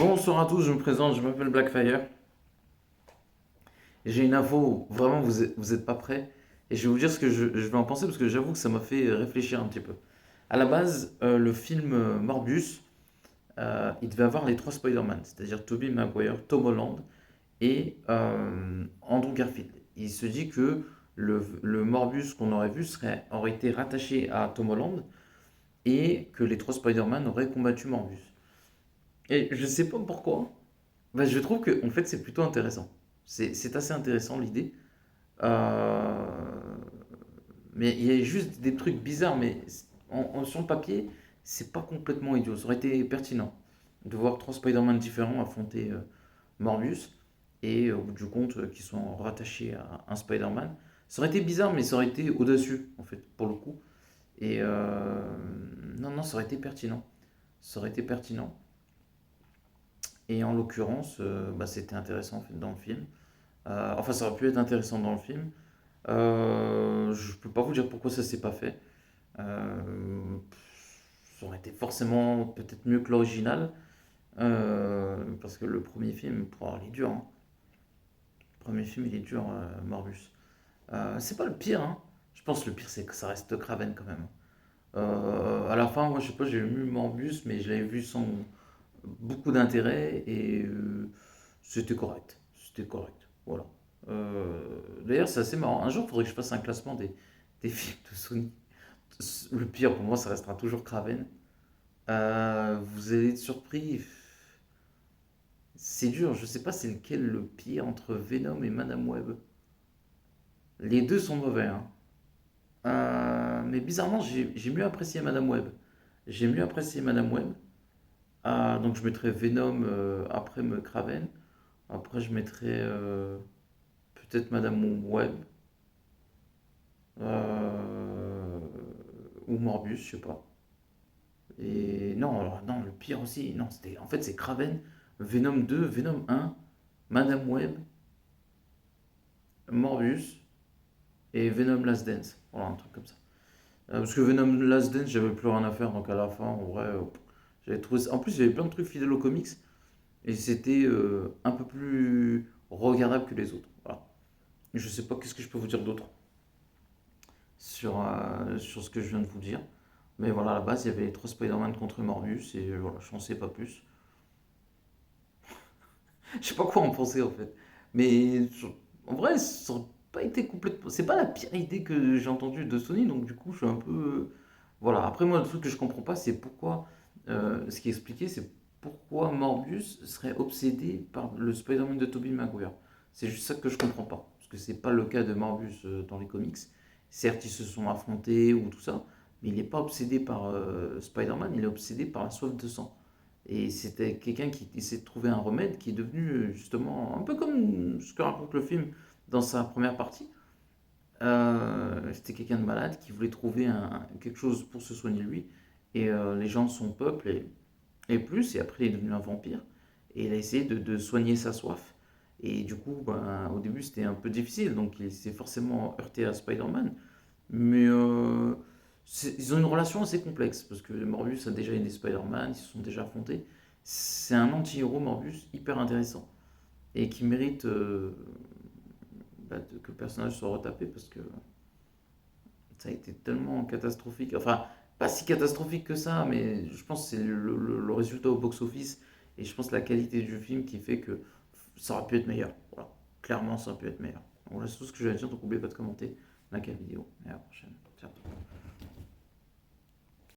Bonsoir à tous, je me présente, je m'appelle Blackfire. J'ai une info, vraiment vous êtes pas prêts. Et je vais vous dire ce que je vais en penser parce que j'avoue que ça m'a fait réfléchir un petit peu. À la base, le film Morbius, il devait avoir les trois Spider-Man, c'est-à-dire Tobey Maguire, Tom Holland et Andrew Garfield. Il se dit que le Morbius qu'on aurait vu aurait été rattaché à Tom Holland et que les trois Spider-Man auraient combattu Morbius. Et je sais pas pourquoi, bah, je trouve que en fait c'est plutôt intéressant. C'est assez intéressant l'idée. Euh, mais il y a juste des trucs bizarres, mais sur le papier, c'est pas complètement idiot. Ça aurait été pertinent de voir trois Spider-Man différents affronter Morbius et au bout du compte qui sont rattachés à un Spider-Man. Ça aurait été bizarre, mais ça aurait été audacieux en fait pour le coup. Et non, non, ça aurait été pertinent. Ça aurait été pertinent. Et en l'occurrence, bah, c'était intéressant en fait, dans le film. Enfin, ça aurait pu être intéressant dans le film. Je peux pas vous dire pourquoi ça s'est pas fait. Euh, Ça aurait été forcément peut-être mieux que l'original. Parce que le premier film, il est dur, hein. Le premier film, il est dur, Morbus. C'est pas le pire, hein. Je pense que le pire, c'est que ça reste Kraven quand même. À la fin, moi, je sais pas, j'ai vu Morbus, mais je l'avais vu sans beaucoup d'intérêt et c'était correct. C'était correct. Voilà. D'ailleurs, c'est assez marrant. Un jour, il faudrait que je fasse un classement des films de Sony. Le pire, pour moi, ça restera toujours Kraven. Vous allez être surpris. C'est dur, je sais pas c'est lequel le pire entre Venom et Madame Web. Les deux sont mauvais, hein. Mais bizarrement, j'ai mieux apprécié Madame Web. J'ai mieux apprécié Madame Web. Donc je mettrais Venom après me Kraven. Après, je mettrais peut-être Madame Web euh, ou Morbus, je sais pas. Et non, alors, non, le pire aussi, non, c'était en fait c'est Kraven, Venom 2, Venom 1, Madame Web, Morbius et Venom Last Dance. Voilà, un truc comme ça. Parce que Venom Last Dance, j'avais plus rien à faire, donc à la fin, en vrai, j'avais trouvé. En plus, il y avait plein de trucs fidèles aux comics et c'était un peu plus regardable que les autres. Voilà. Je sais pas qu'est-ce que je peux vous dire d'autre sur ce que je viens de vous dire. Mais voilà, à la base, il y avait les trois Spider-Man contre Morbius et voilà, je n'en sais pas plus. Je sais pas quoi en penser en fait. Mais en vrai, ça aurait pas été complètement. C'est pas la pire idée que j'ai entendue de Sony, donc du coup, je suis un peu. Voilà. Après, moi, le truc que je comprends pas, c'est pourquoi. Ce qui est expliqué, c'est pourquoi Morbius serait obsédé par le Spider-Man de Tobey Maguire. C'est juste ça que je comprends pas. Parce que c'est pas le cas de Morbius dans les comics. Certes, ils se sont affrontés ou tout ça, mais il n'est pas obsédé par Spider-Man, il est obsédé par la soif de sang. Et c'était quelqu'un qui essaie de trouver un remède qui est devenu justement un peu comme ce que raconte le film dans sa première partie. C'était quelqu'un de malade qui voulait trouver quelque chose pour se soigner lui. Et les gens de son peuple et plus, et après il est devenu un vampire. Et il a essayé de soigner sa soif. Et du coup, ben, au début c'était un peu difficile, donc il s'est forcément heurté à Spider-Man. Mais ils ont une relation assez complexe, parce que Morbius a déjà aidé Spider-Man, ils se sont déjà affrontés. C'est un anti-héros, Morbius, hyper intéressant. Et qui mérite bah, que le personnage soit retapé, parce que ça a été tellement catastrophique. Enfin, pas si catastrophique que ça, mais je pense que c'est le résultat au box-office, et je pense la qualité du film qui fait que ça aurait pu être meilleur. Voilà. Clairement, ça aurait pu être meilleur. Donc, voilà, c'est tout ce que je vais dire, donc n'oubliez pas de commenter, like la vidéo, et à la prochaine. Ciao.